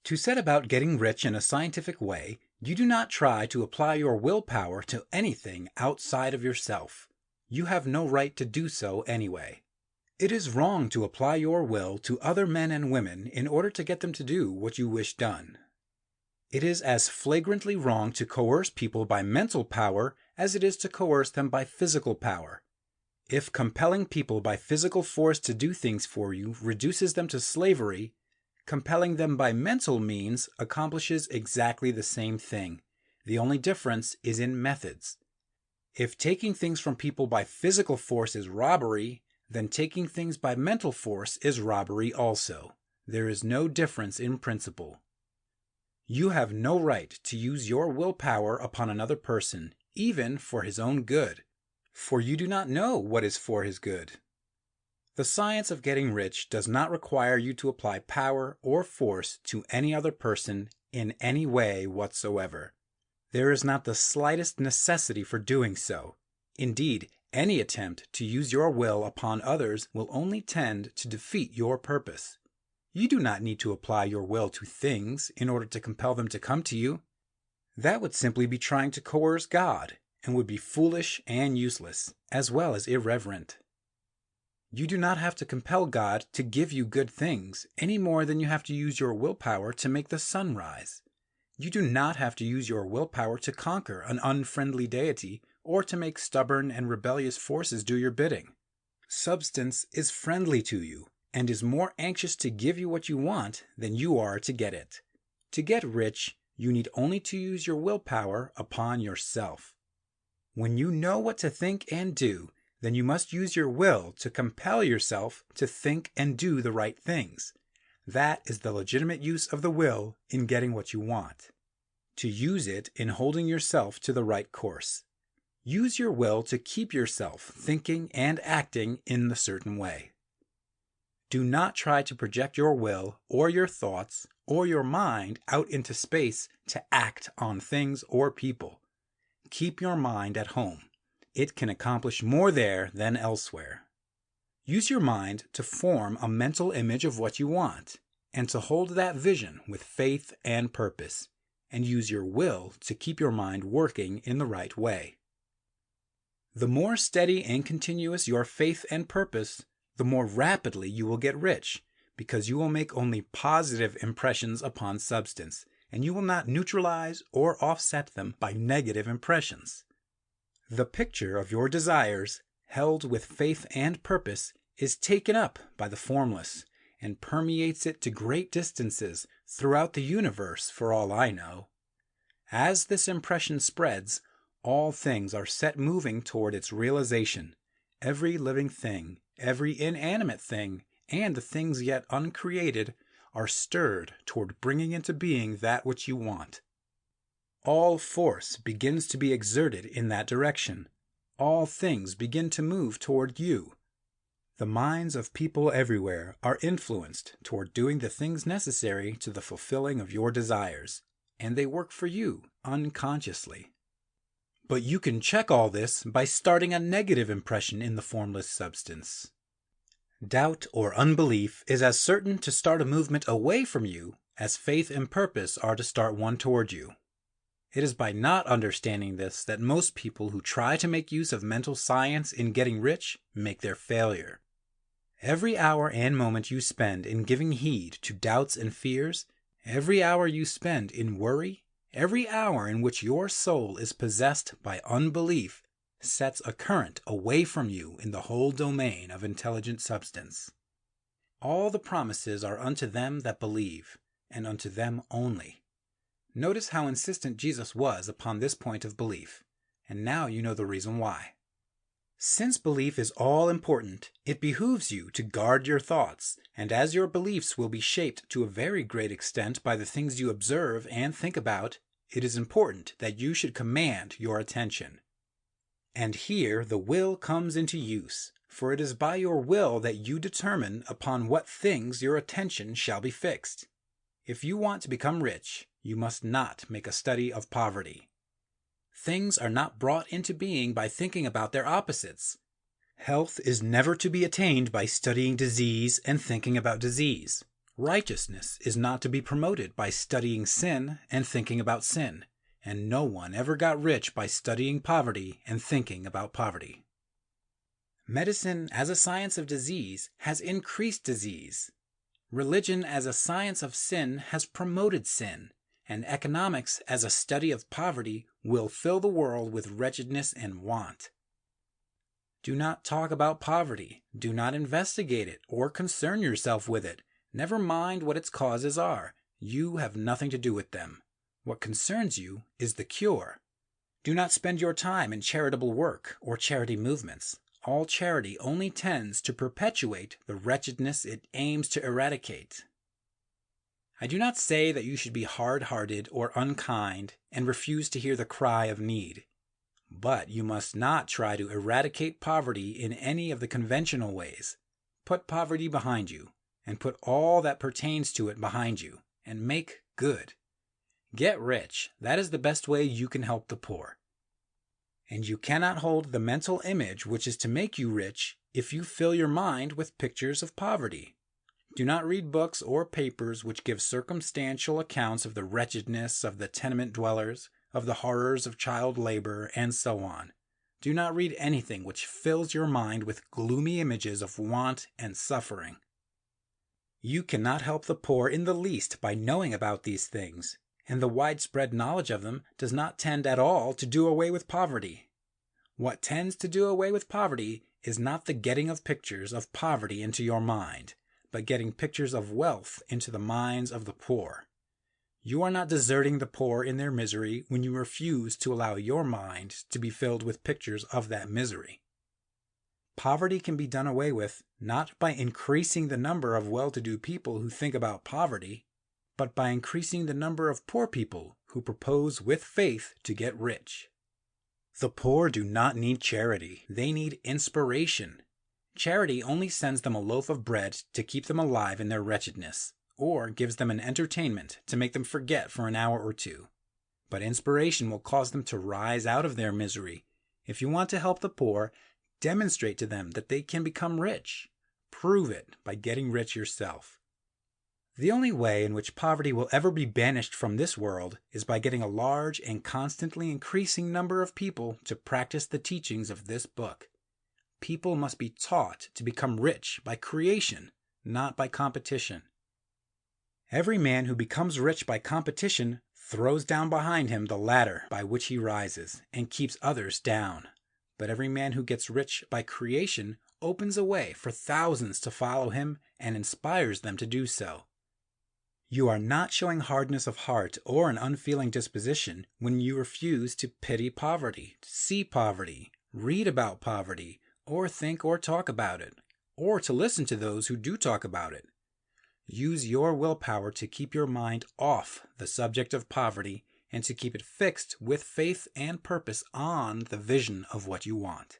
To set about getting rich in a scientific way, you do not try to apply your willpower to anything outside of yourself. You have no right to do so anyway. It is wrong to apply your will to other men and women in order to get them to do what you wish done. It is as flagrantly wrong to coerce people by mental power as it is to coerce them by physical power. If compelling people by physical force to do things for you reduces them to slavery, compelling them by mental means accomplishes exactly the same thing. The only difference is in methods. If taking things from people by physical force is robbery, then taking things by mental force is robbery also. There is no difference in principle. You have no right to use your willpower upon another person, even for his own good, for you do not know what is for his good. The science of getting rich does not require you to apply power or force to any other person in any way whatsoever. There is not the slightest necessity for doing so. Indeed, any attempt to use your will upon others will only tend to defeat your purpose. You do not need to apply your will to things in order to compel them to come to you. That would simply be trying to coerce God and would be foolish and useless, as well as irreverent. You do not have to compel God to give you good things any more than you have to use your willpower to make the sun rise. You do not have to use your willpower to conquer an unfriendly deity or to make stubborn and rebellious forces do your bidding. Substance is friendly to you and is more anxious to give you what you want than you are to get it. To get rich, you need only to use your willpower upon yourself. When you know what to think and do, then you must use your will to compel yourself to think and do the right things. That is the legitimate use of the will in getting what you want. To use it in holding yourself to the right course. Use your will to keep yourself thinking and acting in the certain way. Do not try to project your will or your thoughts or your mind out into space to act on things or people. Keep your mind at home. It can accomplish more there than elsewhere. Use your mind to form a mental image of what you want, and to hold that vision with faith and purpose, and use your will to keep your mind working in the right way. The more steady and continuous your faith and purpose, the more rapidly you will get rich, because you will make only positive impressions upon substance, and you will not neutralize or offset them by negative impressions. The picture of your desires, held with faith and purpose, is taken up by the formless, and permeates it to great distances throughout the universe for all I know. As this impression spreads, all things are set moving toward its realization. Every living thing, every inanimate thing, and the things yet uncreated are stirred toward bringing into being that which you want. All force begins to be exerted in that direction. All things begin to move toward you. The minds of people everywhere are influenced toward doing the things necessary to the fulfilling of your desires, and they work for you unconsciously. But you can check all this by starting a negative impression in the formless substance. Doubt or unbelief is as certain to start a movement away from you as faith and purpose are to start one toward you. It is by not understanding this that most people who try to make use of mental science in getting rich make their failure. Every hour and moment you spend in giving heed to doubts and fears, every hour you spend in worry, every hour in which your soul is possessed by unbelief, sets a current away from you in the whole domain of intelligent substance. All the promises are unto them that believe, and unto them only. Notice how insistent Jesus was upon this point of belief, and now you know the reason why. Since belief is all important, it behooves you to guard your thoughts, and as your beliefs will be shaped to a very great extent by the things you observe and think about, it is important that you should command your attention. And here the will comes into use, for it is by your will that you determine upon what things your attention shall be fixed. If you want to become rich, you must not make a study of poverty. Things are not brought into being by thinking about their opposites. Health is never to be attained by studying disease and thinking about disease. Righteousness is not to be promoted by studying sin and thinking about sin, and no one ever got rich by studying poverty and thinking about poverty. Medicine as a science of disease has increased disease. Religion as a science of sin has promoted sin, and economics as a study of poverty will fill the world with wretchedness and want. Do not talk about poverty. Do not investigate it or concern yourself with it. Never mind what its causes are. You have nothing to do with them. What concerns you is the cure. Do not spend your time in charitable work or charity movements. All charity only tends to perpetuate the wretchedness it aims to eradicate. I do not say that you should be hard-hearted or unkind and refuse to hear the cry of need. But you must not try to eradicate poverty in any of the conventional ways. Put poverty behind you, and put all that pertains to it behind you, and make good. Get rich. That is the best way you can help the poor. And you cannot hold the mental image which is to make you rich if you fill your mind with pictures of poverty. Do not read books or papers which give circumstantial accounts of the wretchedness of the tenement dwellers, of the horrors of child labor, and so on. Do not read anything which fills your mind with gloomy images of want and suffering. You cannot help the poor in the least by knowing about these things, and the widespread knowledge of them does not tend at all to do away with poverty. What tends to do away with poverty is not the getting of pictures of poverty into your mind, but getting pictures of wealth into the minds of the poor. You are not deserting the poor in their misery when you refuse to allow your mind to be filled with pictures of that misery. Poverty can be done away with not by increasing the number of well-to-do people who think about poverty, but by increasing the number of poor people who propose with faith to get rich. The poor do not need charity. They need inspiration. Charity only sends them a loaf of bread to keep them alive in their wretchedness, or gives them an entertainment to make them forget for an hour or two. But inspiration will cause them to rise out of their misery. If you want to help the poor, demonstrate to them that they can become rich. Prove it by getting rich yourself. The only way in which poverty will ever be banished from this world is by getting a large and constantly increasing number of people to practice the teachings of this book. People must be taught to become rich by creation, not by competition. Every man who becomes rich by competition throws down behind him the ladder by which he rises and keeps others down. But every man who gets rich by creation opens a way for thousands to follow him and inspires them to do so. You are not showing hardness of heart or an unfeeling disposition when you refuse to pity poverty, see poverty, read about poverty, or think or talk about it, or to listen to those who do talk about it. Use your willpower to keep your mind off the subject of poverty and to keep it fixed with faith and purpose on the vision of what you want.